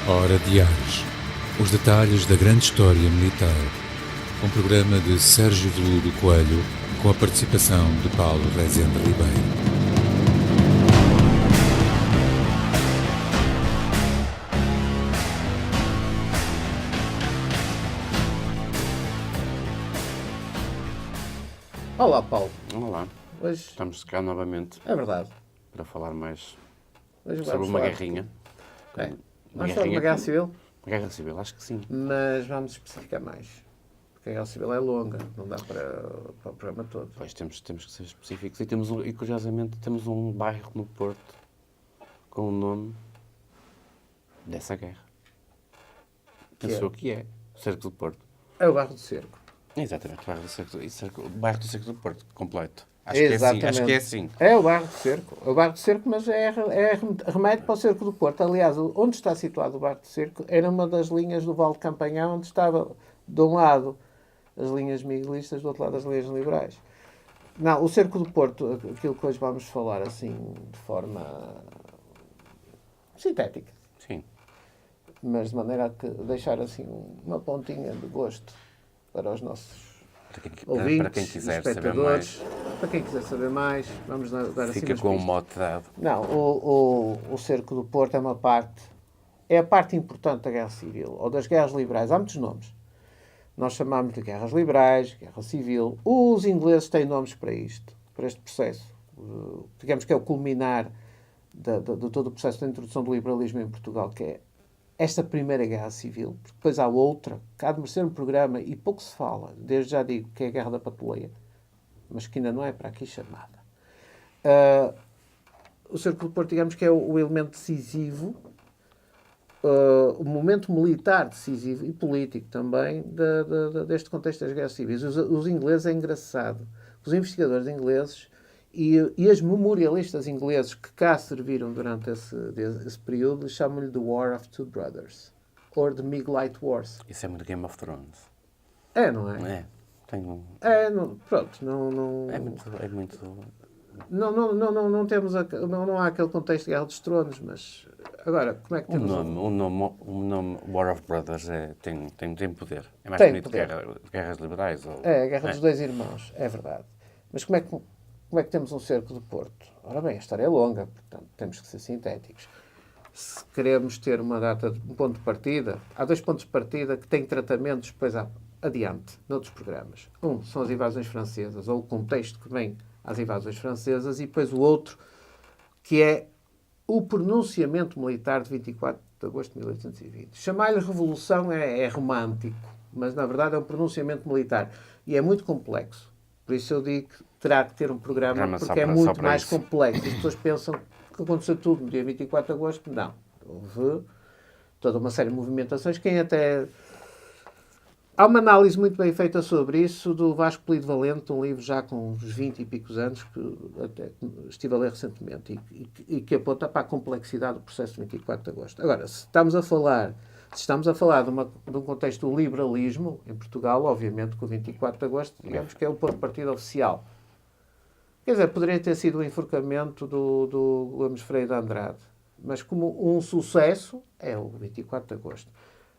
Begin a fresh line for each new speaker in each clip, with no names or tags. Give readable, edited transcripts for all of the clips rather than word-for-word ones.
Hora Diários. Os detalhes da grande história militar. Um programa de Sérgio Veludo Coelho, com a participação de Paulo Rezende Ribeiro.
Olá, Paulo.
Olá,
Hoje
estamos cá novamente
é verdade.
para falar mais
Hoje
sobre
vamos
uma
falar-
guerrinha.
Ok. Vamos falar de uma guerra civil,
Uma guerra civil, acho que sim.
mas vamos especificar mais. Porque a guerra civil é longa, não dá para o programa todo.
Pois temos que ser específicos e curiosamente temos um bairro no Porto com o nome dessa guerra. Pensou o que é? Cerco do Porto.
É o Barro do Cerco.
Exatamente, o bairro do Cerco do Porto, completo.
Exatamente.
Acho que é assim.
É o Barro do Cerco. É o Barro do Cerco, mas é remédio para o Cerco do Porto. Aliás, onde está situado o Barro do Cerco era uma das linhas do Val de Campanhã, onde estava, de um lado, as linhas miguelistas, do outro lado, as linhas liberais. Não, o Cerco do Porto, aquilo que hoje vamos falar assim, de forma sintética,
Sim.
mas de maneira a deixar assim uma pontinha de gosto para os nossos ouvintes,
Para quem quiser saber
espectadores,
mais,
para quem quiser saber mais, vamos dar assim
fica
umas
com o
pistas.
mote dado.
Não, o Cerco do Porto é a parte importante da Guerra Civil, ou das guerras liberais. Há muitos nomes. Nós chamamos de guerras liberais, guerra civil. Os ingleses têm nomes para isto, para este processo. Digamos que é o culminar de todo o processo de introdução do liberalismo em Portugal, que é esta primeira guerra civil, porque depois há outra, que há de merecer um programa e pouco se fala, desde já digo, que é a Guerra da Patuleia, mas que ainda não é para aqui chamada. O Cerco do Porto, digamos que é o elemento decisivo, o momento militar decisivo e político também deste contexto das guerras civis. Os ingleses, é engraçado, os investigadores ingleses e os memorialistas ingleses que cá serviram durante esse período chamam-lhe The War of Two Brothers, ou The Miglite Wars.
Isso é muito Game of Thrones.
É, não é?
É, tenho...
Pronto, não...
É muito...
Não temos não há aquele contexto de Guerra dos Tronos, mas agora, como é que temos
O nome War of Brothers tem poder. É mais
Tem
bonito
poder.
que guerras liberais. Ou...
É a Guerra dos Dois Irmãos, é verdade. Mas como é que temos um Cerco do Porto? Ora bem, a história é longa, portanto, temos que ser sintéticos. Se queremos ter um ponto de partida, há dois pontos de partida que têm tratamentos depois adiante, noutros programas. Um são as invasões francesas, ou o contexto que vem às invasões francesas, e depois o outro, que é o pronunciamento militar de 24 de agosto de 1820. Chamar-lhe revolução é romântico, mas na verdade é um pronunciamento militar. E é muito complexo. Por isso eu digo que terá que ter um programa, porque é muito mais complexo. As pessoas pensam que aconteceu tudo no dia 24 de agosto. Não. Houve toda uma série de movimentações. Há uma análise muito bem feita sobre isso do Vasco Polido Valente, um livro já com uns 20 e picos anos, que até estive a ler recentemente, e que aponta para a complexidade do processo de 24 de agosto. Agora, se estamos a falar de um contexto do liberalismo em Portugal, obviamente que o 24 de agosto, digamos que é o ponto de partida oficial. Quer dizer, poderia ter sido o enforcamento do Gomes Freire de Andrade, mas como um sucesso é o 24 de agosto.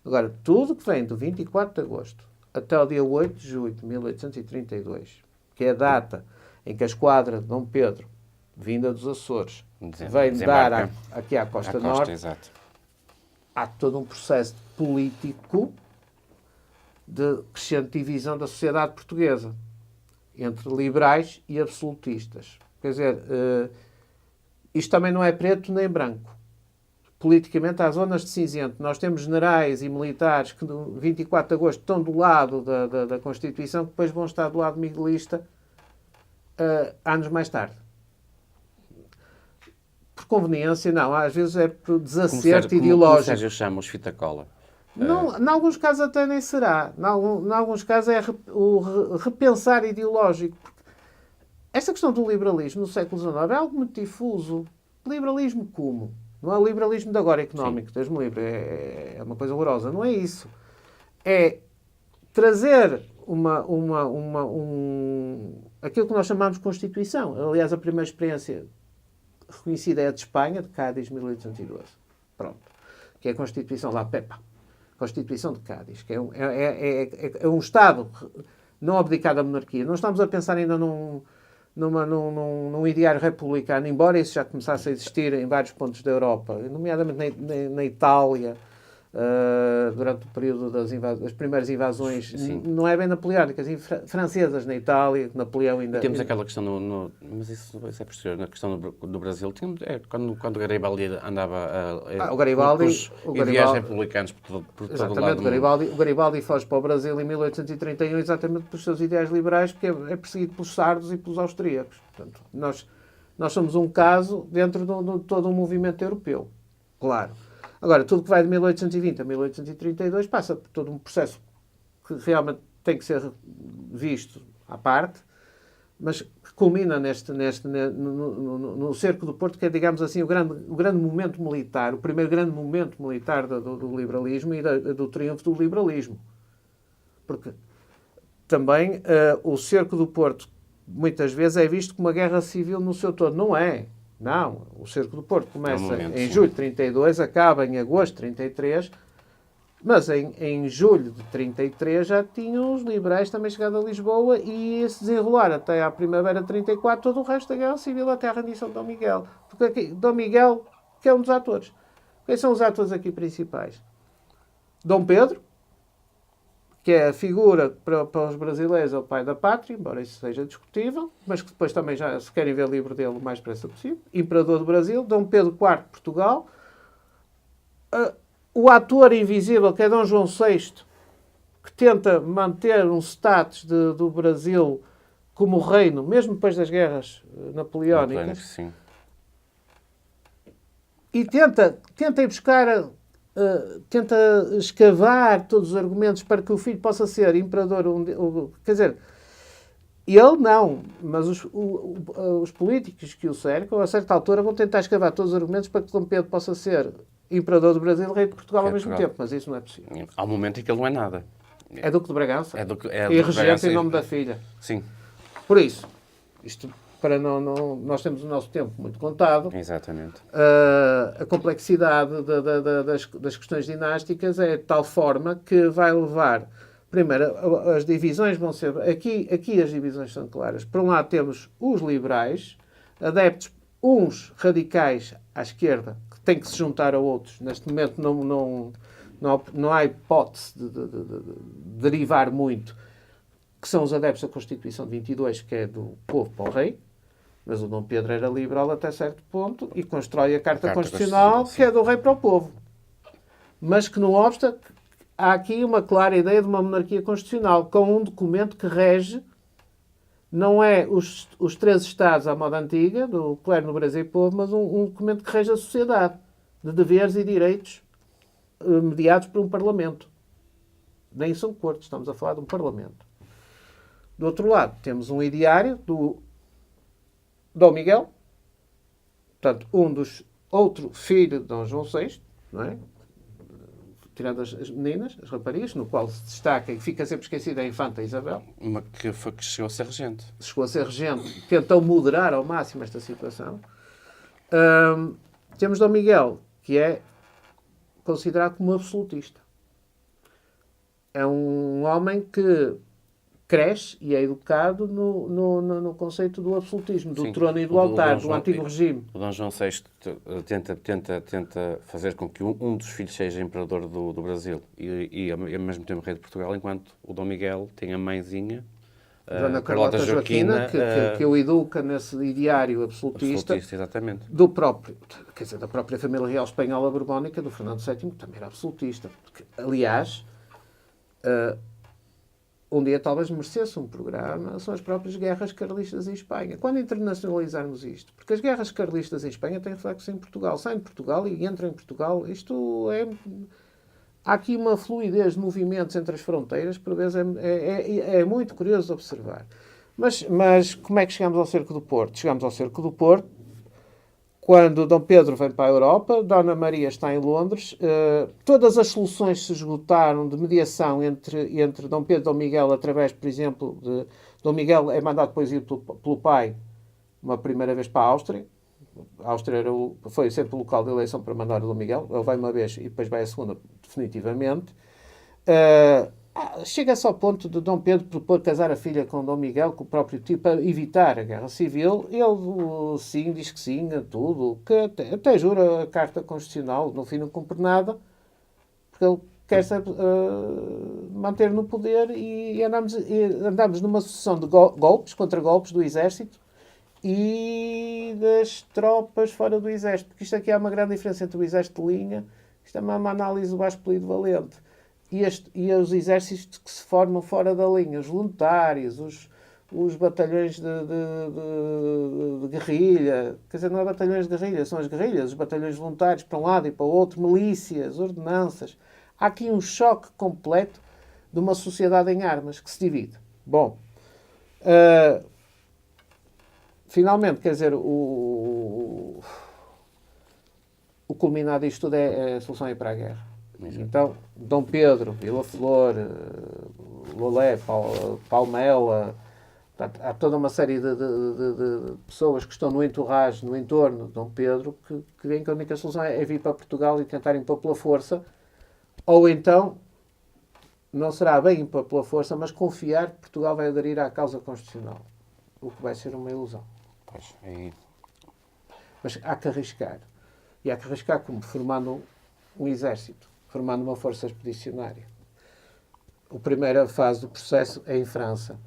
Agora, tudo que vem do 24 de agosto até o dia 8 de julho de 1832, que é a data em que a esquadra de Dom Pedro, vinda dos Açores, vem dar aqui à Costa Norte,
exato.
Há todo um processo político de crescente divisão da sociedade portuguesa entre liberais e absolutistas. Quer dizer, isto também não é preto nem branco. Politicamente há zonas de cinzento. Nós temos generais e militares que no 24 de agosto estão do lado da Constituição, que depois vão estar do lado miguelista anos mais tarde. Por conveniência, não. Às vezes é por desacerto ideológico.
Como Sérgio chama os fita-cola.
Em alguns casos até nem será. Em alguns casos é o repensar ideológico. Esta questão do liberalismo no século XIX é algo muito difuso. Liberalismo como? Não é o liberalismo de agora económico, Deus me livre, é uma coisa horrorosa. Não é isso. É trazer aquilo que nós chamamos de Constituição. Aliás, a primeira experiência reconhecida é a de Espanha, de Cádiz, 1812. Pronto. que é a Constituição La Pepa, Constituição de Cádiz, que é um Estado não abdicado à monarquia. Não estamos a pensar ainda num ideário republicano, embora isso já começasse a existir em vários pontos da Europa, nomeadamente na Itália, durante o período das primeiras invasões, não é bem napoleónicas, francesas na Itália, Napoleão ainda...
Temos aquela questão mas isso é posterior, na questão do Brasil, quando o Garibaldi andava
o Garibaldi
ideais republicanos por todo o lado.
O Garibaldi foge para o Brasil em 1831 exatamente pelos seus ideais liberais, porque é perseguido pelos sardos e pelos austríacos. Portanto, nós somos um caso dentro de todo um movimento europeu, claro. Agora, tudo que vai de 1820 a 1832 passa por todo um processo que realmente tem que ser visto à parte, mas que culmina no cerco do Porto, que é, digamos assim, o grande momento militar, o primeiro grande momento militar do liberalismo e do triunfo do liberalismo. Porque também o cerco do Porto, muitas vezes, é visto como uma guerra civil no seu todo. Não é. Não, o cerco do Porto começa em julho de 32, acaba em agosto de 33, mas em julho de 33 já tinham os liberais também chegado a Lisboa e ia se desenrolar até à primavera de 34 todo o resto da Guerra Civil até a rendição de Dom Miguel. Porque aqui, Dom Miguel, que é um dos atores. Quem são os atores aqui principais? Dom Pedro, que é a figura para os brasileiros, é o pai da pátria, embora isso seja discutível, mas que depois também já se querem ver livre dele o mais depressa possível. Imperador do Brasil, Dom Pedro IV de Portugal. O ator invisível, que é Dom João VI, que tenta manter um status do Brasil como reino, mesmo depois das guerras napoleónicas.
Sim.
E tenta ir buscar... tenta escavar todos os argumentos para que o filho possa ser imperador. Quer dizer, ele não, mas os políticos que o cercam, a certa altura, vão tentar escavar todos os argumentos para que Dom Pedro possa ser imperador do Brasil e rei de Portugal ao mesmo tempo, mas isso não é possível.
Há um momento em que ele não é nada.
É Duque de Bragança.
E
regente em nome da filha.
Sim.
Por isso, isto... nós temos o nosso tempo muito contado.
Exatamente.
A complexidade das questões dinásticas é de tal forma que vai levar... Primeiro, as divisões vão ser... Aqui as divisões são claras. Por um lado temos os liberais, adeptos, uns radicais à esquerda, que têm que se juntar a outros. Neste momento não há hipótese de derivar muito, que são os adeptos da Constituição de 22, que é do povo para o rei. Mas o Dom Pedro era liberal até certo ponto e constrói a Carta Constitucional, que é do rei para o povo. Mas que, não obsta, há aqui uma clara ideia de uma monarquia constitucional, com um documento que rege, não é os 13 Estados à moda antiga, do clero, nobreza e povo, mas um documento que rege a sociedade, de deveres e direitos mediados por um Parlamento. Nem são cortes, estamos a falar de um Parlamento. Do outro lado, temos um ideário do Dom Miguel, portanto, outro filho de Dom João VI, não é? Tirando as meninas, as raparigas, no qual se destaca e fica sempre esquecida a infanta Isabel.
Que chegou a ser regente.
Chegou a ser regente, tentou moderar ao máximo esta situação. Temos Dom Miguel, que é considerado como absolutista. É um homem que cresce e é educado no conceito do absolutismo, do trono e do altar, do antigo regime.
O Dom João VI tenta fazer com que um dos filhos seja imperador do Brasil e ao mesmo tempo rei de Portugal, enquanto o Dom Miguel tem a mãezinha,
Dona Carlota Joaquina, que o educa nesse ideário absolutista
exatamente.
Da própria família real espanhola borbónica, do Fernando VII, que também era absolutista. Porque, aliás, um dia talvez merecesse um programa, são as próprias guerras carlistas em Espanha. Quando internacionalizarmos isto? Porque as guerras carlistas em Espanha têm reflexo em Portugal. Saem de Portugal e entram em Portugal. Há aqui uma fluidez de movimentos entre as fronteiras, por vezes é muito curioso de observar. Mas como é que chegamos ao Cerco do Porto? Chegamos ao Cerco do Porto quando Dom Pedro vem para a Europa, Dona Maria está em Londres, todas as soluções se esgotaram de mediação entre Dom Pedro e Dom Miguel, através, por exemplo, de Dom Miguel é mandado depois ir pelo pai, uma primeira vez para a Áustria, A Áustria foi sempre o local de eleição para mandar o Dom Miguel. Ele vai uma vez e depois vai a segunda, definitivamente. Chega-se ao ponto de Dom Pedro propor casar a filha com Dom Miguel, com o próprio tio, para evitar a guerra civil. Ele, sim, diz que sim a tudo, que até jura a Carta Constitucional, no fim não cumpre nada, porque ele quer manter no poder e andamos numa sucessão de golpes, contra-golpes do exército e das tropas fora do exército. Porque isto aqui há uma grande diferença entre o exército de linha, isto é uma análise do Vasco Polido-Valente, e os exércitos que se formam fora da linha, os voluntários, os batalhões de guerrilha, quer dizer, não é batalhões de guerrilha, são as guerrilhas, os batalhões voluntários para um lado e para o outro, milícias, ordenanças. Há aqui um choque completo de uma sociedade em armas que se divide. Bom, finalmente, quer dizer, o culminado disto tudo é a solução é ir para a guerra. Então, Dom Pedro, Vila Flor, Lolé, Palmela, há toda uma série de pessoas que estão no entourage, no entorno de Dom Pedro, que veem que a única solução é vir para Portugal e tentar impor pela força, ou então, não será bem impor pela força, mas confiar que Portugal vai aderir à causa constitucional, o que vai ser uma ilusão.
Pois, é...
Mas há que arriscar. E há que arriscar como? Formando um exército, formando uma força expedicionária. A primeira fase do processo é em França.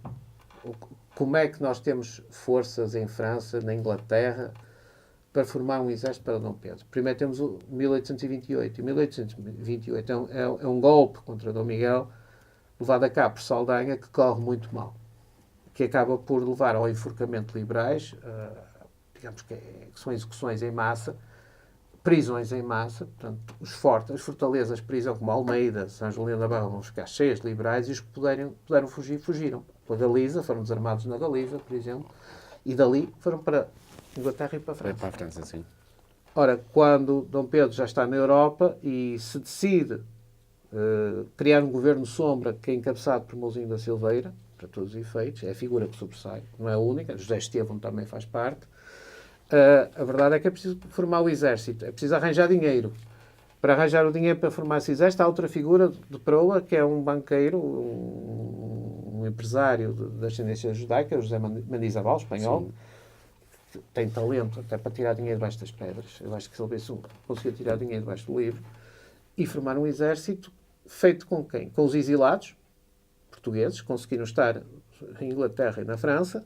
Como é que nós temos forças em França, na Inglaterra, para formar um exército para Dom Pedro? Primeiro temos o 1828. E 1828 é um golpe contra Dom Miguel, levado a cabo por Saldanha, que corre muito mal. Que acaba por levar ao enforcamento de liberais, digamos que são execuções em massa, prisões em massa, portanto, os fortes, as fortalezas de prisão como Almeida, São Julião da Barra, vão ficar cheias de liberais, e os que puderam fugir, fugiram. Pela Galiza, foram desarmados na Galiza, por exemplo, e dali foram para Inglaterra e para a França.
Para a França, sim.
Ora, quando Dom Pedro já está na Europa e se decide criar um governo sombra que é encabeçado por Mouzinho da Silveira, para todos os efeitos, é a figura que sobressai, não é a única, José Estevão também faz parte. A verdade é que é preciso formar o exército, é preciso arranjar dinheiro. Para arranjar o dinheiro para formar esse exército, há outra figura de proa, que é um banqueiro, um empresário da ascendência judaica, José Mendizábal, espanhol, que tem talento até para tirar dinheiro debaixo das pedras. Eu acho que se ele conseguia tirar dinheiro debaixo do livro, e formar um exército feito com quem? Com os exilados portugueses, conseguiram estar em Inglaterra e na França,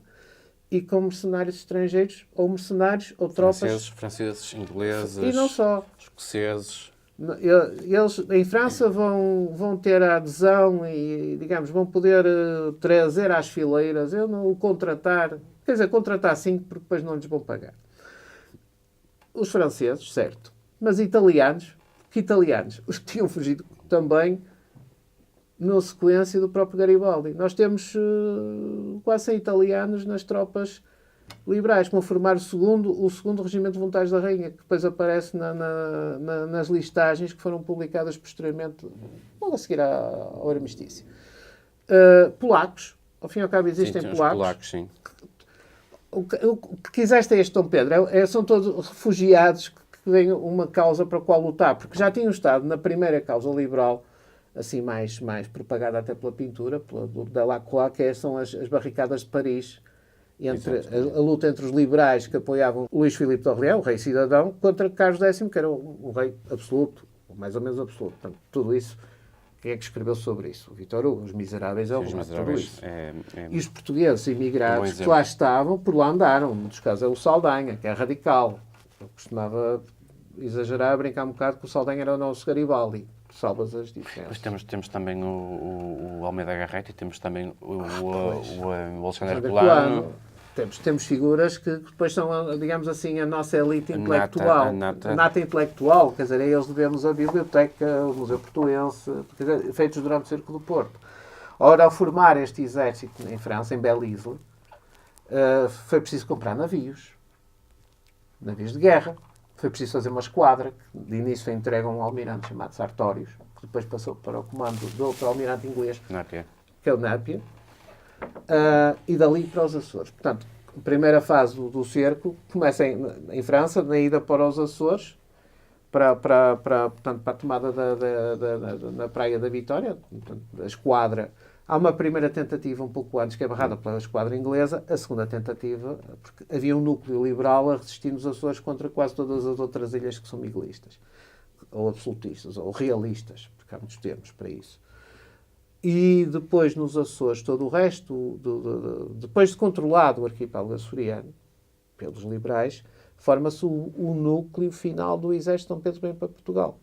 e com mercenários estrangeiros, ou mercenários, ou tropas...
Franceses, ingleses...
E não só.
Escoceses...
Eles, em França, vão ter a adesão e, digamos, vão poder trazer às fileiras, eu não o contratar... Quer dizer, contratar sim, porque depois não lhes vão pagar. Os franceses, certo. Mas italianos, que italianos? Os que tinham fugido também... na sequência do próprio Garibaldi. Nós temos quase 100 italianos nas tropas liberais, que vão formar o segundo Regimento de Voluntários da Rainha, que depois aparece nas listagens que foram publicadas posteriormente, logo a seguir ao armistício. Polacos, ao fim e ao cabo existem polacos.
Sim.
O que quiseste é este Dom Pedro. São todos refugiados que têm uma causa para a qual lutar, porque já tinham estado na primeira causa liberal, assim mais propagada até pela pintura, da Lacroix, que são as barricadas de Paris, a luta entre os liberais que apoiavam Luís Filipe de Orleans, o rei cidadão, contra Carlos X, que era um rei absoluto, ou mais ou menos absoluto. Portanto, tudo isso, quem é que escreveu sobre isso? O Vítor Hugo, Os Miseráveis, é o relato de tudo isso. E os portugueses imigrados que lá estavam, por lá andaram. Em muitos casos é o Saldanha, que é radical. Eu costumava exagerar, brincar um bocado, que o Saldanha era o nosso Garibaldi. Salvas as diferenças.
Depois temos também o Almeida Garrett e temos também o Alexandre Colano.
Temos figuras que depois são, digamos assim, a nossa elite intelectual. A nata intelectual, quer dizer, a eles devemos a biblioteca, o Museu Portuense, quer dizer, feitos durante o Círculo do Porto. Ora, ao formar este exército em França, em Belle-Isle, foi preciso comprar navios de guerra. Foi preciso fazer uma esquadra, que de início foi entregue a um almirante chamado Sartorius, que depois passou para o comando do outro almirante inglês,
Napier.
que é o Napier, e dali para os Açores. Portanto, A primeira fase do cerco começa em França, na ida para os Açores, portanto, para a tomada na Praia da Vitória, portanto, da esquadra. Há uma primeira tentativa um pouco antes, que é barrada pela esquadra inglesa. A segunda tentativa, porque havia um núcleo liberal a resistir nos Açores contra quase todas as outras ilhas que são miguelistas, ou absolutistas, ou realistas, porque há muitos termos para isso. E depois nos Açores, todo o resto, depois de controlado o arquipélago açoriano pelos liberais, forma-se o núcleo final do exército de Dom Pedro vem para Portugal.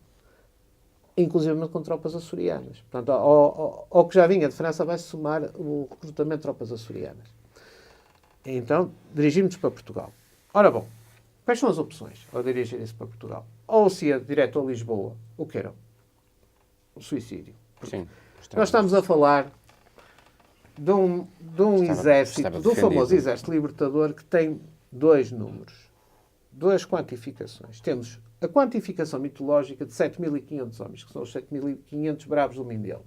Inclusive com tropas açorianas. Portanto, ao que já vinha de França vai-se somar o recrutamento de tropas açorianas. Então, dirigimos-nos para Portugal. Ora bom, quais são as opções ao dirigirem-se para Portugal? Ou se ia direto a Lisboa, o que era? O suicídio.
Sim.
Nós estamos a falar de um exército, do famoso exército libertador, que tem dois números, duas quantificações. Temos a quantificação mitológica de 7.500 homens, que são os 7.500 bravos do Mindelo.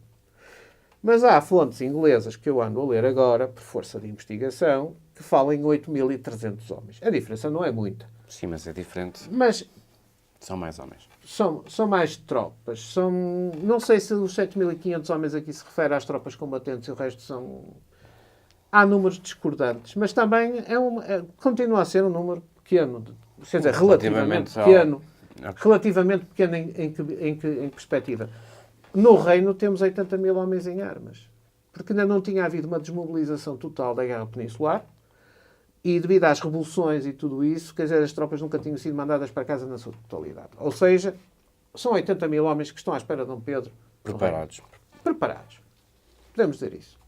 Mas há fontes inglesas que eu ando a ler agora, por força de investigação, que falam em 8.300 homens. A diferença não é muita.
Sim, mas é diferente.
Mas
são mais homens.
São mais tropas. Não sei se os 7.500 homens aqui se refere às tropas combatentes e o resto são... Há números discordantes, mas também continua a ser um número pequeno. Quer dizer, relativamente pequeno. Relativamente pequeno em perspectiva. No Reino temos 80.000 homens em armas. Porque ainda não tinha havido uma desmobilização total da Guerra Peninsular e devido às revoluções e tudo isso, quer dizer, as tropas nunca tinham sido mandadas para casa na sua totalidade. Ou seja, são 80.000 homens que estão à espera de Dom Pedro.
Preparados.
Preparados. Podemos dizer isso.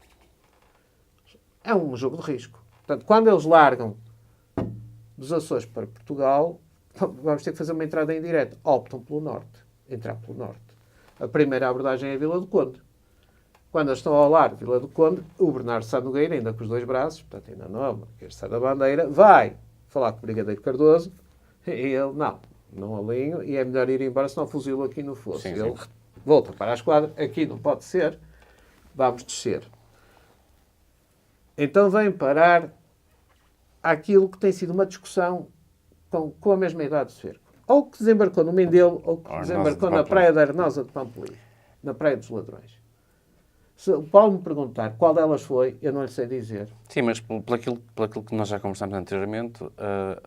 É um jogo de risco. Portanto, quando eles largam dos Açores para Portugal, vamos ter que fazer uma entrada em direto. Optam pelo norte. Entrar pelo norte. A primeira abordagem é a Vila do Conde. Quando eles estão ao largo de Vila do Conde, o Bernardo Sá Nogueira, ainda com os dois braços, portanto ainda não é uma questão da bandeira, vai falar com o Brigadeiro Cardoso e ele, não alinho, e é melhor ir embora, senão fuzilo aqui no fosso.
Sim,
ele
sim.
volta para a esquadra, aqui não pode ser, vamos descer. Então vem parar aquilo que tem sido uma discussão com a mesma idade de cerco. Ou que desembarcou no Mindelo, ou que desembarcou na Praia da Arenosa de Pampelilho, na Praia dos Ladrões. Se o Paulo me perguntar qual delas foi, eu não lhe sei dizer.
Sim, mas por aquilo que nós já conversámos anteriormente,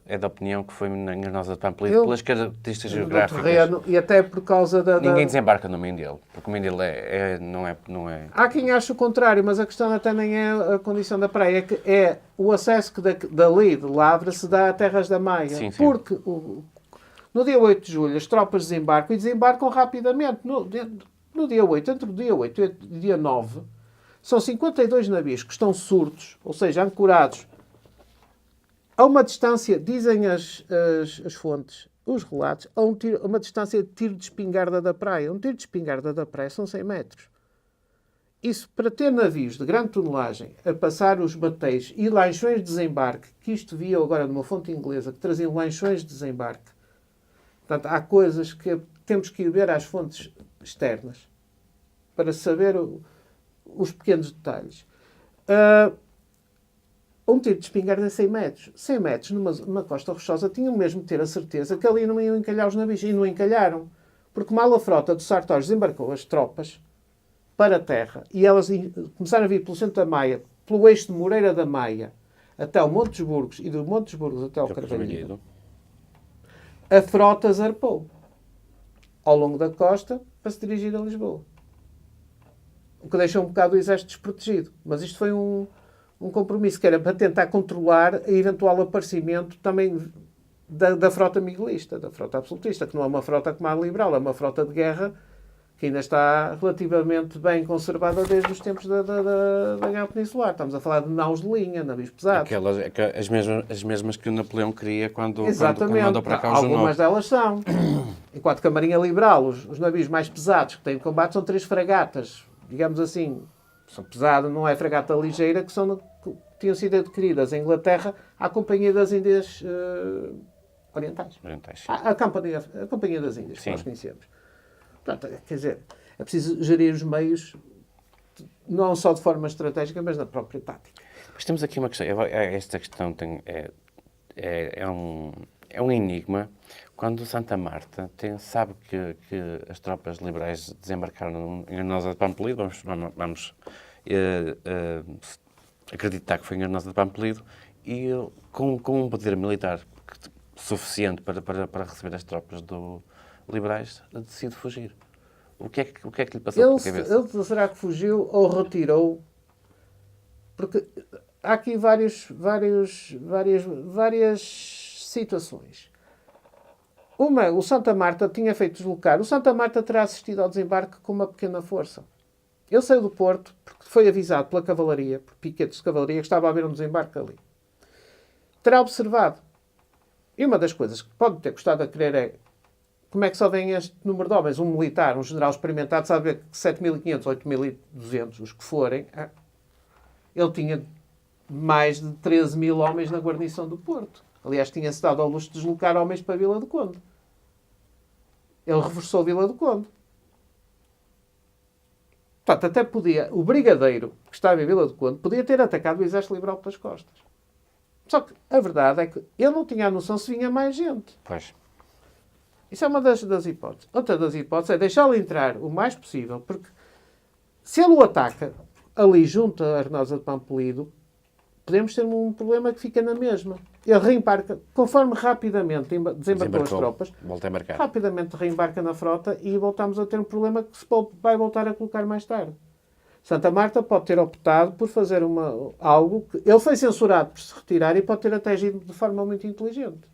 é da opinião que foi na Arenosa de Pampelilho, pelas características geográficas.
Terreno, e até por causa
Ninguém desembarca no Mindelo, porque o Mindelo não é...
Há quem ache o contrário, mas a questão até nem é a condição da praia, é que é o acesso que dali, de Lavra, se dá a Terras da Maia.
Sim.
Porque no dia 8 de julho as tropas desembarcam e desembarcam rapidamente. No dia 8, entre o dia 8 e o dia 9, são 52 navios que estão surtos, ou seja, ancorados a uma distância, dizem as fontes, os relatos, a uma distância de tiro de espingarda da praia. Um tiro de espingarda da praia são 100 metros. Isso, para ter navios de grande tonelagem a passar os bateios e lanchões de desembarque, que isto via agora numa fonte inglesa, que traziam lanchões de desembarque. Portanto, há coisas que temos que ir ver às fontes externas para saber os pequenos detalhes. Um tiro de espingarda é 100 metros. 100 metros numa costa rochosa tinham mesmo de ter a certeza que ali não iam encalhar os navios. E não encalharam. Porque mal a frota do Sartório desembarcou as tropas para a terra e elas começaram a vir pelo centro da Maia, pelo eixo de Moreira da Maia até o Montes Burgos e do Montes Burgos até o Carvalho. A frota zarpou ao longo da costa para se dirigir a Lisboa. O que deixou um bocado o exército desprotegido. Mas isto foi um compromisso que era para tentar controlar o eventual aparecimento também da frota miguelista, da frota absolutista, que não é uma frota como a liberal, é uma frota de guerra que ainda está relativamente bem conservada desde os tempos da Guerra Peninsular. Estamos a falar de naus de linha, navios pesados.
As mesmas que o Napoleão queria quando
Exatamente.
mandou para cá os
Algumas delas são. Enquanto que a Marinha Liberal, os navios mais pesados que têm de combate são 3 fragatas. Digamos assim, são pesadas, não é fragata ligeira, que tinham sido adquiridas em Inglaterra à Companhia das Índias Orientais. A Companhia das Índias, que nós conhecemos. Portanto, quer dizer, é preciso gerir os meios não só de forma estratégica, mas na própria tática.
Mas temos aqui uma questão. Esta questão é um enigma. Quando o Santa Marta sabe que as tropas liberais desembarcaram em Arnosa de Pampolido, vamos acreditar que foi em Arnosa de Pampolido, e com um poder militar suficiente para receber as tropas liberais, decide fugir. O que é que lhe passou pela cabeça?
Ele será que fugiu ou retirou? Porque há aqui várias situações. Uma, o Santa Marta tinha feito deslocar. O Santa Marta terá assistido ao desembarque com uma pequena força. Ele saiu do Porto porque foi avisado pela cavalaria, por piquetes de cavalaria, que estava a haver um desembarque ali. Terá observado. E uma das coisas que pode ter gostado a querer é como é que só vem este número de homens? Um militar, um general experimentado, sabe que 7.500, 8.200, os que forem, ele tinha mais de 13.000 homens na guarnição do Porto. Aliás, tinha-se dado ao luxo de deslocar homens para Vila do Conde. Ele reforçou Vila do Conde. Portanto, até podia... O brigadeiro, que estava em Vila do Conde, podia ter atacado o Exército Liberal pelas costas. Só que a verdade é que ele não tinha a noção se vinha mais gente.
Pois.
Isso é uma das hipóteses. Outra das hipóteses é deixá-lo entrar o mais possível, porque se ele o ataca ali junto a Arnosa de Pampolido, podemos ter um problema que fica na mesma. Ele reembarca, conforme rapidamente desembarcou as tropas,
volta a embarcar.
Rapidamente reembarca na frota e voltamos a ter um problema que se vai voltar a colocar mais tarde. Santa Marta pode ter optado por fazer algo que... Ele foi censurado por se retirar e pode ter até agido de forma muito inteligente.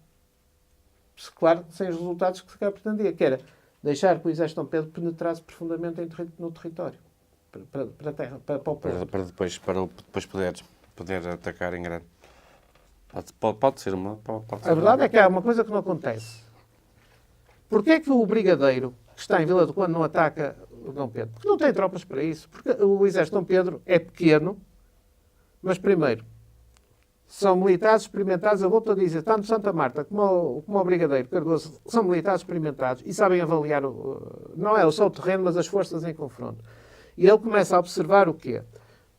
Claro, sem os resultados que se calhar pretendia, que era deixar que o Exército de Dom Pedro penetrasse profundamente no território. Para a terra, para o povo.
Para depois poder atacar em grande. Pode ser uma...
A verdade é que há uma coisa que não acontece. Porquê é que o brigadeiro que está em Vila do Conde não ataca o Dom Pedro? Porque não tem tropas para isso. Porque o exército de Dom Pedro é pequeno, mas primeiro, são militares experimentados, eu volto a dizer, tanto Santa Marta como o brigadeiro Cardoso são militares experimentados e sabem avaliar, não é só o terreno, mas as forças em confronto. E ele começa a observar o quê?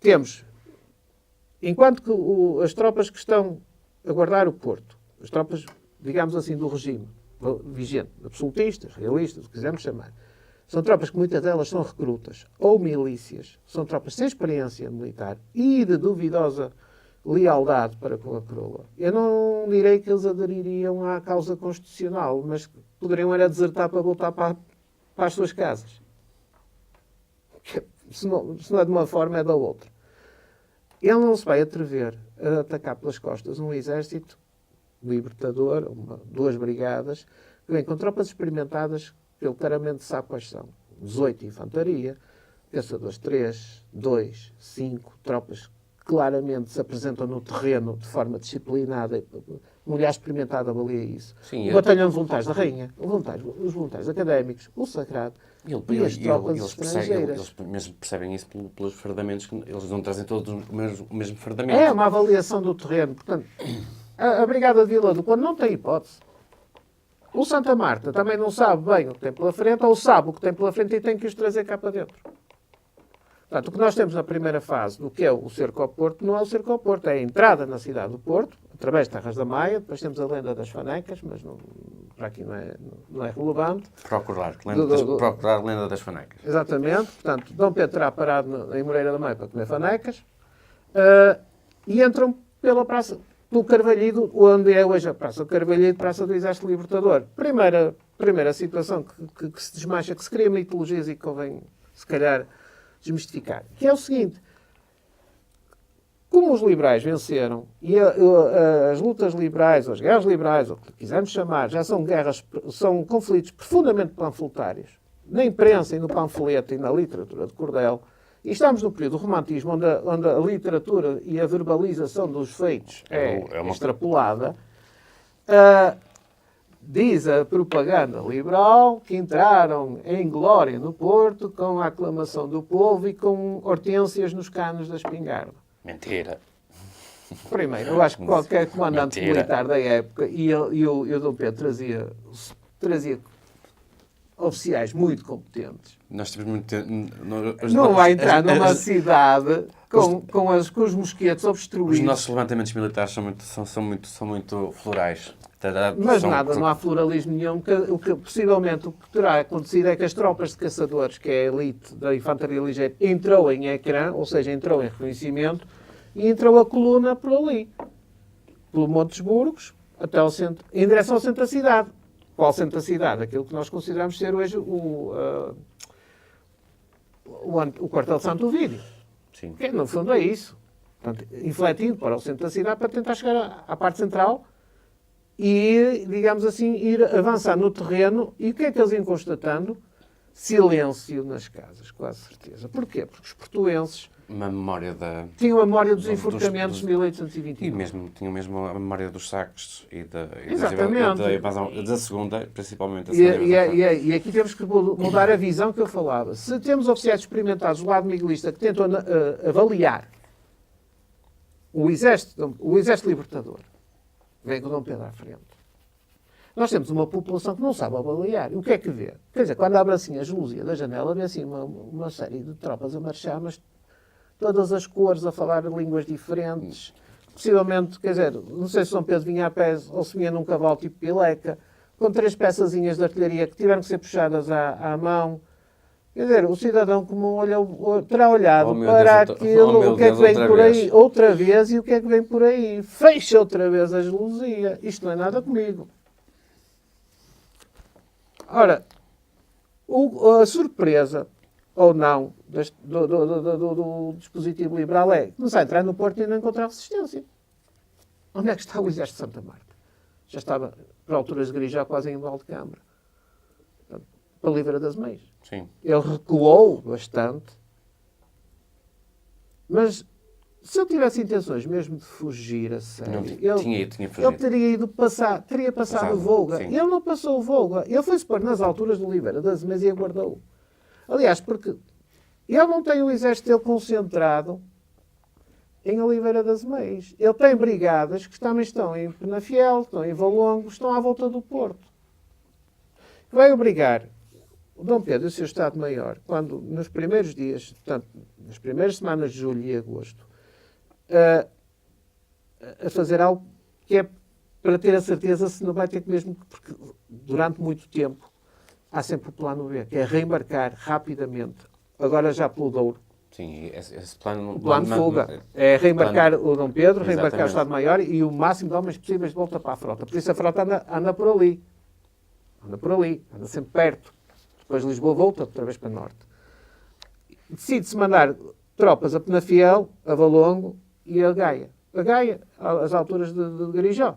Temos, enquanto que as tropas que estão a guardar o Porto, as tropas, digamos assim, do regime vigente, absolutistas, realistas, o que quisermos chamar, são tropas que muitas delas são recrutas ou milícias, são tropas sem experiência militar e de duvidosa lealdade para com a coroa. Eu não direi que eles adeririam à causa constitucional, mas poderiam era desertar para voltar para as suas casas. Se não é de uma forma, é da outra. Ele não se vai atrever a atacar pelas costas um exército libertador, duas brigadas, que vem com tropas experimentadas que ele claramente sabe quais são. 18 de infantaria, pensadores 3, 2, 5, tropas que claramente se apresentam no terreno de forma disciplinada. Um olhar experimentado avalia isso.
Sim,
o batalhão de voluntários da Rainha, os voluntários académicos, o Sagrado e as tropas estrangeiras.
Eles mesmo percebem isso pelos fardamentos, que eles não trazem todos o mesmo fardamento.
É uma avaliação do terreno. Portanto, a Brigada de Vila do Conde não tem hipótese. O Santa Marta também não sabe bem o que tem pela frente, ou sabe o que tem pela frente e tem que os trazer cá para dentro. Portanto, o que nós temos na primeira fase do que é o cerco ao Porto, não é o cerco ao Porto, é a entrada na cidade do Porto, através de Terras da Maia, depois temos a lenda das Fanecas, mas para aqui não é relevante.
Procurar a lenda das Fanecas.
Exatamente. Portanto, Dom Pedro terá parado em Moreira da Maia para comer fanecas e entram pela praça, pelo Carvalhido, onde é hoje a Praça do Carvalhido, Praça do Exército Libertador. Primeira situação que se desmancha, que se cria mitologias e que convém, se calhar, desmistificar. Que é o seguinte: como os liberais venceram, e as lutas liberais, ou as guerras liberais, ou o que quisermos chamar, já são conflitos profundamente panfletários, na imprensa e no panfleto e na literatura de cordel, e estamos no período do romantismo, onde a literatura e a verbalização dos feitos é extrapolada, diz a propaganda liberal que entraram em glória no Porto com a aclamação do povo e com hortênsias nos canos da espingarda.
Mentira.
Primeiro, eu acho que qualquer comandante militar da época, e o Dom Pedro trazia oficiais muito competentes.
Nós temos muito tempo.
Não vai entrar numa cidade com os mosquetos obstruídos.
Os nossos levantamentos militares são muito florais.
Mas não há floralismo nenhum. Possivelmente o que terá acontecido é que as tropas de caçadores, que é a elite da infantaria ligeira, entrou em ecrã, ou seja, entrou em reconhecimento, e entrou a coluna por ali, pelo Monte dos Burgos, até ao centro, em direção ao centro da cidade. Qual centro da cidade? Aquilo que nós consideramos ser hoje o quartel de Santo Ovídio.
Sim.
Que, no fundo, é isso. Portanto, infletindo para o centro da cidade para tentar chegar à parte central e, digamos assim, ir avançar no terreno. E o que é que eles iam constatando? Silêncio nas casas, quase certeza. Porquê? Porque os portuenses tinham a memória dos enforcamentos de 1829.
E tinham mesmo a memória dos saques e da
Exatamente.
da segunda, principalmente.
E aqui temos que mudar a visão que eu falava. Se temos oficiais experimentados do lado miguelista que tentam avaliar o exército libertador, vem com o Dom Pedro à frente. Nós temos uma população que não sabe avaliar. O que é que vê? Quer dizer, quando abre assim a geluzia da janela, vê assim uma série de tropas a marchar, mas todas as cores, a falar línguas diferentes. Possivelmente, quer dizer, não sei se Dom Pedro vinha a pé ou se vinha num cavalo tipo pileca, com 3 peçazinhas de artilharia que tiveram que ser puxadas à mão. Quer dizer, o cidadão comum terá olhado para aquilo, o que é que vem por aí, outra vez, e o que é que vem por aí? Fecha outra vez a geluzia. Isto não é nada comigo. Ora, a surpresa, ou não, do dispositivo liberal é começar a entrar no Porto e não encontrar resistência. Onde é que está o exército de Santa Marta? Já estava, por alturas de Grijó, quase em Valdecâmara. Para Oliveira das Meias.
Sim.
Ele recuou bastante. Mas se eu tivesse intenções mesmo de fugir a sério,
tinha fugido.
ele teria passado o Volga.
Sim.
Ele não passou o Volga. Ele foi-se pôr nas alturas de Oliveira das Meias e aguardou. Aliás, porque ele não tem o exército dele concentrado em Oliveira das Meias. Ele tem brigadas que também estão em Penafiel, estão em Valongo, estão à volta do Porto. Vai obrigar o Dom Pedro e o seu Estado-Maior, quando nos primeiros dias, portanto, nas primeiras semanas de julho e agosto, a fazer algo que é para ter a certeza se não vai ter que mesmo, porque durante muito tempo há sempre o plano B, que é reembarcar rapidamente, agora já pelo Douro.
Sim, esse plano...
O plano de fuga é reembarcar o Dom Pedro, reembarcar
Exatamente.
o Estado-Maior e o máximo de homens possíveis de volta para a frota. Por isso a frota anda por ali. Anda sempre perto. Depois Lisboa volta outra vez para o norte. Decide-se mandar tropas a Penafiel, a Valongo e a Gaia. A Gaia, às alturas de Grijó.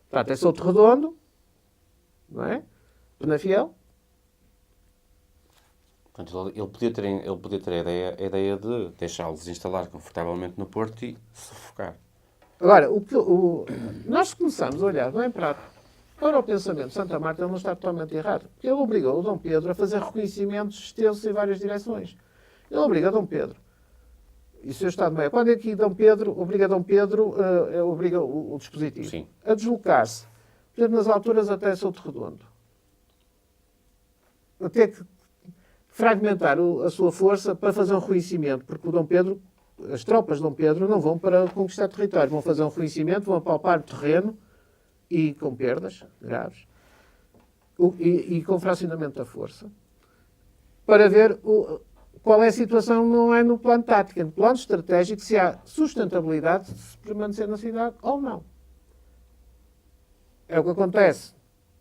Portanto, é Souto Redondo, não é? Penafiel.
Portanto, ele podia ter a ideia de deixá-los instalar confortavelmente no Porto e sufocar.
Agora, nós começamos a olhar bem para o pensamento de Santa Marta, ele não está totalmente errado. Porque ele obrigou o Dom Pedro a fazer reconhecimentos extensos em várias direções. Ele obriga Dom Pedro e o seu Estado-Maior. Quando é que obriga o dispositivo,
Sim,
a deslocar-se, por exemplo, nas alturas até Souto Redondo. A ter que fragmentar a sua força para fazer um reconhecimento, porque o Dom Pedro, as tropas de Dom Pedro não vão para conquistar território, vão fazer um reconhecimento, vão apalpar o terreno e com perdas graves e com fracionamento da força para ver qual é a situação, não é no plano tático, é no plano estratégico, se há sustentabilidade de se permanecer na cidade ou não. É o que acontece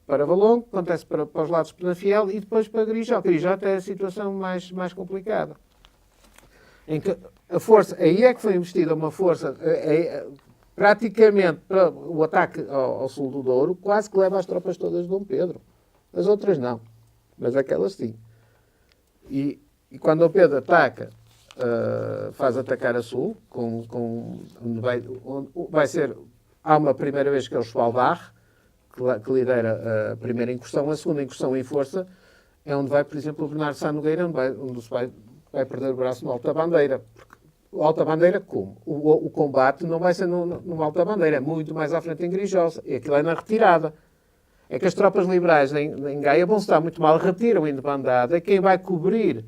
para Valongo, acontece para os lados de Penafiel e depois para Grijó. Grijó até é a situação mais complicada. Em que a força, aí é que foi investida uma força, praticamente para o ataque ao sul do Douro, quase que leva as tropas todas de Dom Pedro. As outras não, mas aquelas sim. E quando Dom Pedro ataca, faz atacar a sul, há uma primeira vez que é o Schwalbach, que lidera a primeira incursão. A segunda incursão em força é onde vai, por exemplo, o Bernardo Sá Nogueira, onde se vai perder o braço no Alta Bandeira. Porque o Alta Bandeira, como? O combate não vai ser no Alta Bandeira, é muito mais à frente em Grijosa. E aquilo é na retirada. é que as tropas liberais em Gaia vão se dar muito mal, retiram em debandada, e quem vai cobrir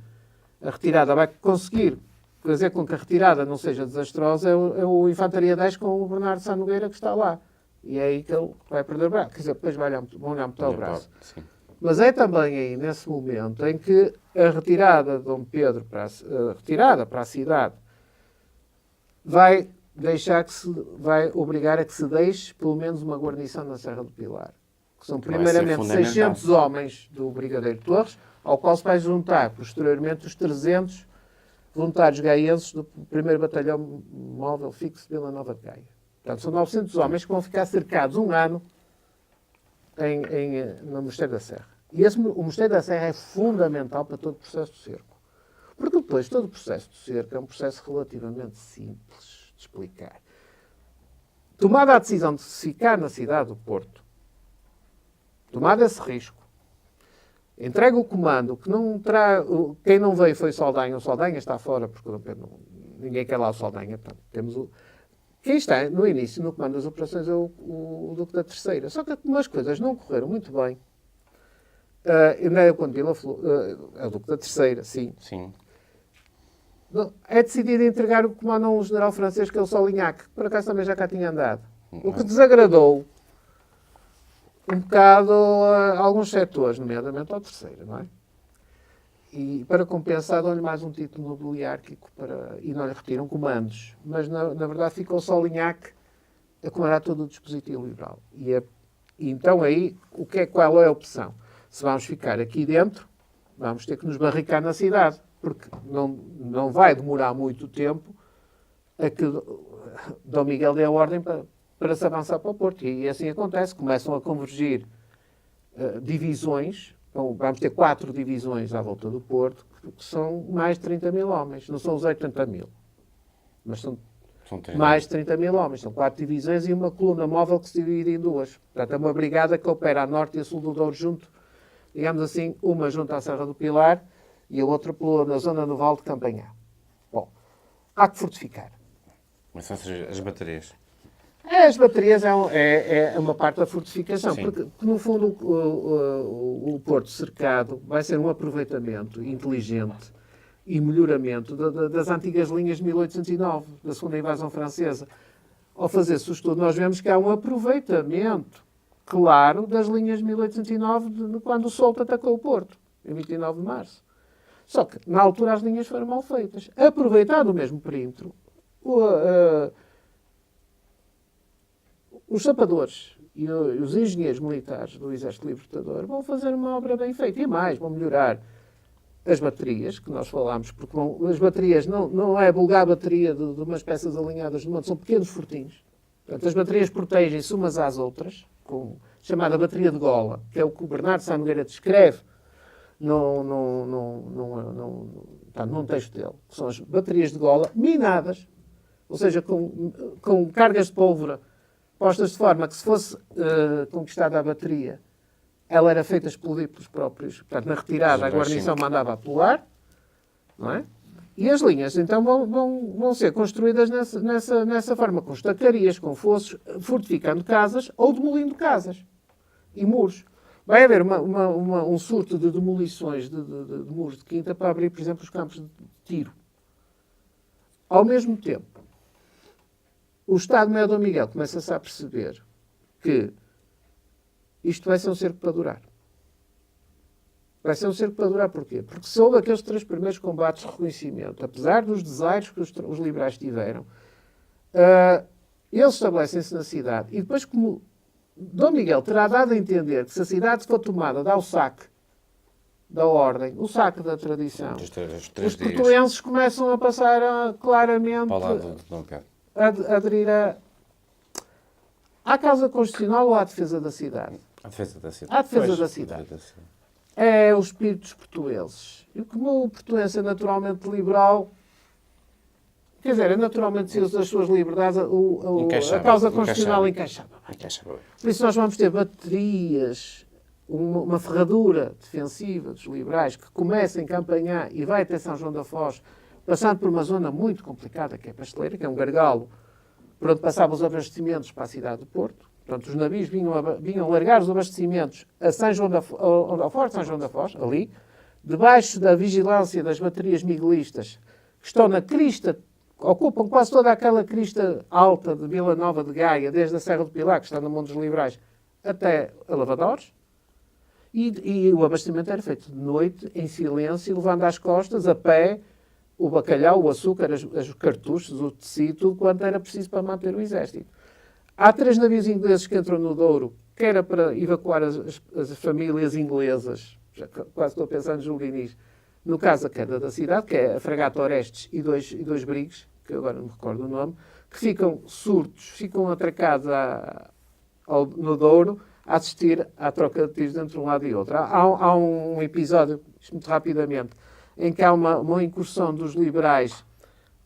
a retirada, vai conseguir fazer com que a retirada não seja desastrosa, é o Infantaria 10 com o Bernardo Sá Nogueira que está lá. E é aí que ele vai perder o braço. Quer dizer, depois vão olhar muito ao braço.
Sim.
Mas é também aí, nesse momento, em que a retirada de Dom Pedro para a cidade vai obrigar a que se deixe pelo menos uma guarnição na Serra do Pilar. Que são primeiramente 600 homens do Brigadeiro Torres, ao qual se vai juntar posteriormente os 300 voluntários gaenses do 1º Batalhão Móvel Fixo de Vila Nova de Gaia. Portanto, são 900 homens que vão ficar cercados um ano no Mosteiro da Serra. E o Mosteiro da Serra é fundamental para todo o processo do cerco. Porque depois todo o processo do cerco é um processo relativamente simples de explicar. Tomada a decisão de se ficar na cidade do Porto, tomado esse risco, entrega o comando, que não terá, quem não veio foi o Saldanha está fora, porque ninguém quer lá o Saldanha. Portanto, quem está no início, no comando das operações, é o Duque da Terceira. Só que umas coisas não correram muito bem. Não é quando é o Duque da Terceira, sim.
Sim.
É decidido entregar o comando a um general francês, que é o Solignac, que por acaso também já cá tinha andado. O que desagradou um bocado a alguns setores, nomeadamente ao Terceiro, não é? E para compensar, dão-lhe mais um título nobiliárquico e não lhe retiram comandos. Mas, na verdade, ficou só Lignac a comandar todo o dispositivo liberal. E então aí, qual é a opção? Se vamos ficar aqui dentro, vamos ter que nos barricar na cidade, porque não vai demorar muito tempo a que Dom Miguel dê a ordem para se avançar para o Porto. E assim acontece. Começam a convergir divisões. Vamos ter 4 divisões à volta do Porto, que são mais de 30 mil homens. Não são os 80 mil, mas são mais de 30 mil homens. São 4 divisões e uma coluna móvel que se divide em 2. Portanto, é uma brigada que opera a norte e a sul do Douro junto, digamos assim, uma junto à Serra do Pilar e a outra na zona no Vale de Campanhá. Bom, há que fortificar.
Mas são as baterias.
As baterias é uma parte da fortificação,
Sim.
porque no fundo o Porto cercado vai ser um aproveitamento inteligente e melhoramento das antigas linhas de 1809, da segunda invasão francesa. Ao fazer-se o estudo, nós vemos que há um aproveitamento claro das linhas de 1809, de quando o Souto atacou o Porto, em 29 de março. Só que, na altura, as linhas foram mal feitas. Aproveitando o mesmo perímetro, os sapadores e os engenheiros militares do Exército Libertador vão fazer uma obra bem feita. E mais, vão melhorar as baterias, que nós falámos, porque as baterias não é a vulgar bateria de umas peças alinhadas de monte, são pequenos fortinhos. Portanto, as baterias protegem-se umas às outras, com chamada bateria de gola, que é o que o Bernardo Sá Nogueira descreve num texto dele. São as baterias de gola minadas, ou seja, com cargas de pólvora postas de forma que, se fosse conquistada a bateria, ela era feita explodir pelos próprios. Portanto, na retirada, a guarnição mandava apelar, não é? E as linhas, então, vão ser construídas nessa forma, com estacarias, com fossos, fortificando casas ou demolindo casas e muros. Vai haver um surto de demolições de muros de quinta para abrir, por exemplo, os campos de tiro. Ao mesmo tempo, o Estado-Maior Dom Miguel começa-se a perceber que isto vai ser um cerco para durar. Vai ser um cerco para durar porquê? Porque se houve aqueles 3 primeiros combates de reconhecimento, apesar dos desaires que os liberais tiveram, eles estabelecem-se na cidade. E depois, como Dom Miguel terá dado a entender que se a cidade for tomada, dá o saque da ordem, o saque da tradição, os portuenses começam a passar claramente
Para o lado de Dom Pedro.
a aderir à causa constitucional ou à defesa da cidade?
A defesa da cidade.
À defesa da cidade. É o espírito dos portuenses. E como o portuense é naturalmente liberal, quer dizer, é naturalmente se as suas liberdades, a causa constitucional encaixava. Por isso nós vamos ter baterias, uma ferradura defensiva dos liberais que começa em Campanhã e vai até São João da Foz, passando por uma zona muito complicada, que é a Pasteleira, que é um gargalo, por onde passavam os abastecimentos para a cidade do Porto, Portanto, os navios vinham largar os abastecimentos a São João ao Forte São João da Foz, ali, debaixo da vigilância das baterias miguelistas, que estão na crista, ocupam quase toda aquela crista alta de Vila Nova de Gaia, desde a Serra do Pilar, que está no Monte dos Livrais, até a Lavadores. E o abastecimento era feito de noite, em silêncio, levando às costas, a pé, o bacalhau, o açúcar, os cartuchos, o tecido, tudo quanto era preciso para manter o exército. Há 3 navios ingleses que entram no Douro, que era para evacuar as famílias inglesas, já quase estou a pensar no Julguinis, no caso a queda da cidade, que é a Fragata Orestes e dois brigos, que eu agora não me recordo o nome, que ficam surtos, ficam atracados no Douro, a assistir à troca de tiros entre um lado e outro. Há um episódio, muito rapidamente, em que há uma incursão dos liberais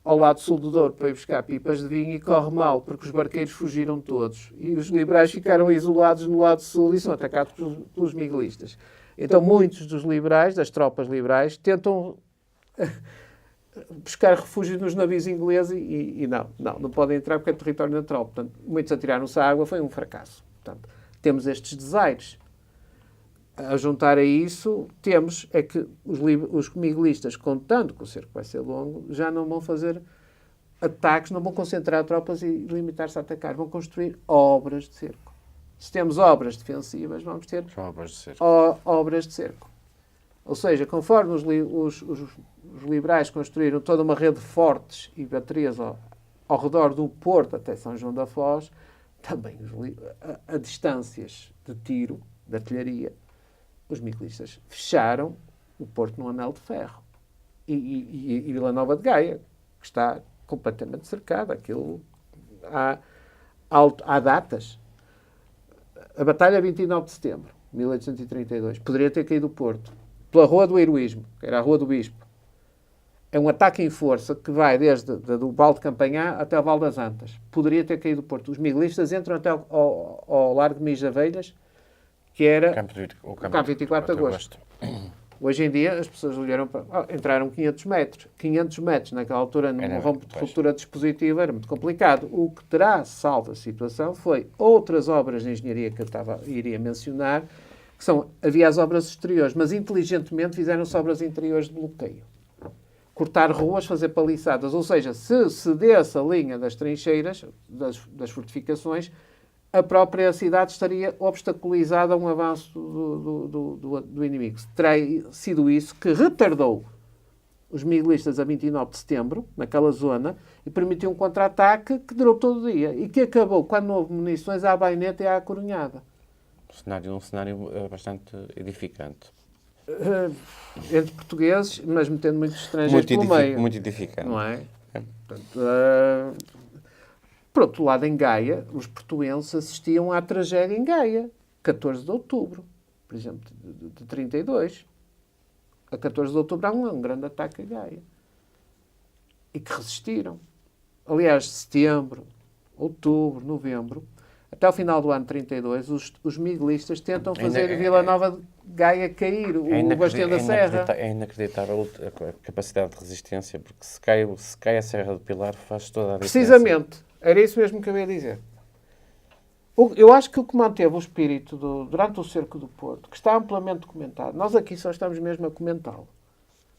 ao lado sul do Douro para ir buscar pipas de vinho e corre mal, porque os barqueiros fugiram todos. E os liberais ficaram isolados no lado sul e são atacados pelos miguelistas. Então muitos dos liberais, das tropas liberais, tentam buscar refúgio nos navios ingleses e não podem entrar porque é território natural. Portanto, muitos atiraram-se à água, foi um fracasso. Portanto, temos estes desaires. A juntar a isso, temos é que os miguelistas, contando que o cerco vai ser longo, já não vão fazer ataques, não vão concentrar tropas e limitar-se a atacar. Vão construir obras de cerco. Se temos obras defensivas, vamos ter obras de cerco. Ou seja, conforme os liberais construíram toda uma rede de fortes e baterias ao redor do Porto até São João da Foz, também a distâncias de tiro, de artilharia, os miguelistas fecharam o Porto no anel de ferro. E Vila Nova de Gaia, que está completamente cercada. Aquilo há datas. A Batalha 29 de Setembro, 1832, poderia ter caído o Porto pela Rua do Heroísmo, que era a Rua do Bispo. É um ataque em força que vai desde o Val de Campanhá até o Val das Antas. Poderia ter caído o Porto. Os miguelistas entram até ao Largo de Mijavelhas, que era o campo 24 de Agosto. Hoje em dia, as pessoas olharam para... entraram 500 metros. 500 metros, naquela altura, num rompo de ruptura dispositiva, era muito complicado. O que terá salvo a situação foi outras obras de engenharia que eu iria mencionar, que havia as obras exteriores, mas inteligentemente fizeram-se obras interiores de bloqueio. Cortar ruas, fazer paliçadas. Ou seja, se cedesse a linha das trincheiras, das fortificações, a própria cidade estaria obstaculizada a um avanço do inimigo. Terá sido isso que retardou os miguelistas a 29 de setembro, naquela zona, e permitiu um contra-ataque que durou todo o dia e que acabou, quando não houve munições, à baioneta e à coronhada.
Um cenário bastante edificante.
Entre portugueses, mas metendo muitos estrangeiros pelo meio.
Muito edificante.
Não é? Portanto, por outro lado, em Gaia, os portuenses assistiam à tragédia em Gaia, 14 de outubro, por exemplo, de 32. A 14 de outubro há um grande ataque a Gaia. E que resistiram. Aliás, setembro, outubro, novembro, até ao final do ano 32, os miguelistas tentam fazer Vila Nova de Gaia cair, o Bastião da Serra.
É inacreditável a capacidade de resistência, porque se cai a Serra do Pilar, faz toda a diferença.
Precisamente. Era isso mesmo que eu ia dizer. Eu acho que o que manteve o espírito durante o cerco do Porto, que está amplamente documentado, nós aqui só estamos mesmo a comentá-lo,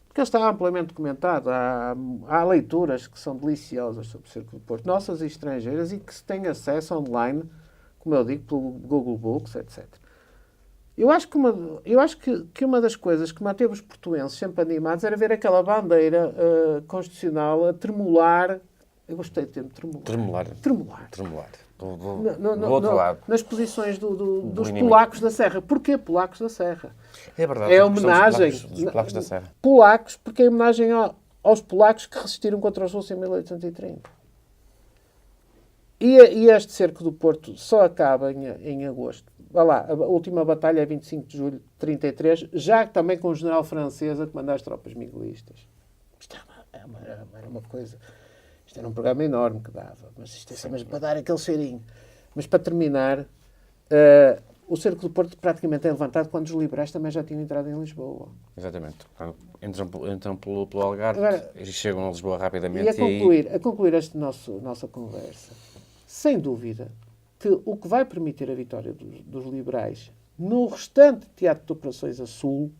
porque ele está amplamente documentado, há leituras que são deliciosas sobre o cerco do Porto, nossas e estrangeiras, e que se tem acesso online, como eu digo, pelo Google Books, etc. Eu acho que uma das coisas que manteve os portuenses sempre animados era ver aquela bandeira constitucional a tremular. Eu gostei do termo tremular.
Tremular. Do outro lado.
Nas posições dos polacos da Serra. Porquê polacos da Serra?
É verdade.
É homenagem.
Os polacos da Serra.
Polacos, porque é homenagem aos polacos que resistiram contra os russos em 1830. E este cerco do Porto só acaba em agosto. Vá lá, a última batalha é 25 de julho de 33, já também com o general francês a comandar as tropas miguelistas. Isto era uma coisa... Isto era um programa enorme que dava, mas para dar aquele cheirinho. Mas para terminar, o cerco do Porto praticamente é levantado quando os liberais também já tinham entrado em Lisboa.
Exatamente. Entram pelo Algarve e chegam a Lisboa rapidamente.
E a concluir esta nossa conversa, sem dúvida, que o que vai permitir a vitória dos liberais no restante teatro de operações a sul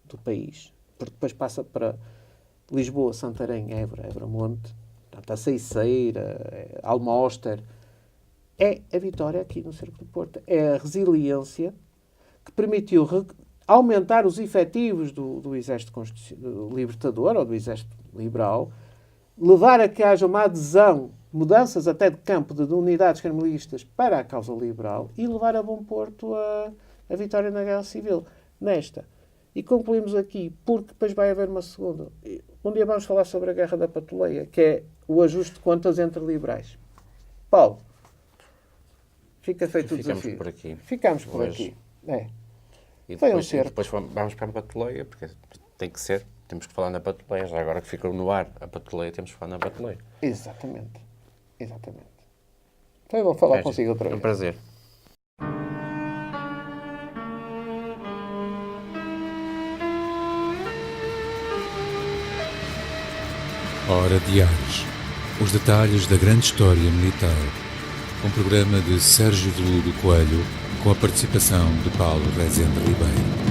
do país, porque depois passa para Lisboa, Santarém, Évora, Évora-Monte, portanto, a Ceiceira, Almoster, é a vitória aqui no Cerco do Porto. É a resiliência que permitiu aumentar os efetivos do Exército Libertador, ou do Exército Liberal, levar a que haja uma adesão, mudanças até de campo de unidades carmelistas para a causa liberal e levar a bom porto a vitória na Guerra Civil. Nesta. E concluímos aqui, porque depois vai haver uma segunda. Um dia vamos falar sobre a Guerra da Patuleia, que é o ajuste de contas entre liberais. Paulo, fica feito o desafio.
Ficamos por aqui.
Ficamos por
Hoje.
aqui. É.
E
Foi um
depois,
cerco.
depois vamos para a Patuleia, porque tem que ser. Temos que falar na Patuleia. Já agora que ficou no ar a Patuleia, temos que falar na Patuleia.
Exatamente. Exatamente. Então eu vou falar consigo outra
É um
vez.
prazer.
Hora Diários. Os detalhes da grande história militar. Um programa de Sérgio Veludo Coelho com a participação de Paulo Rezende Ribeiro.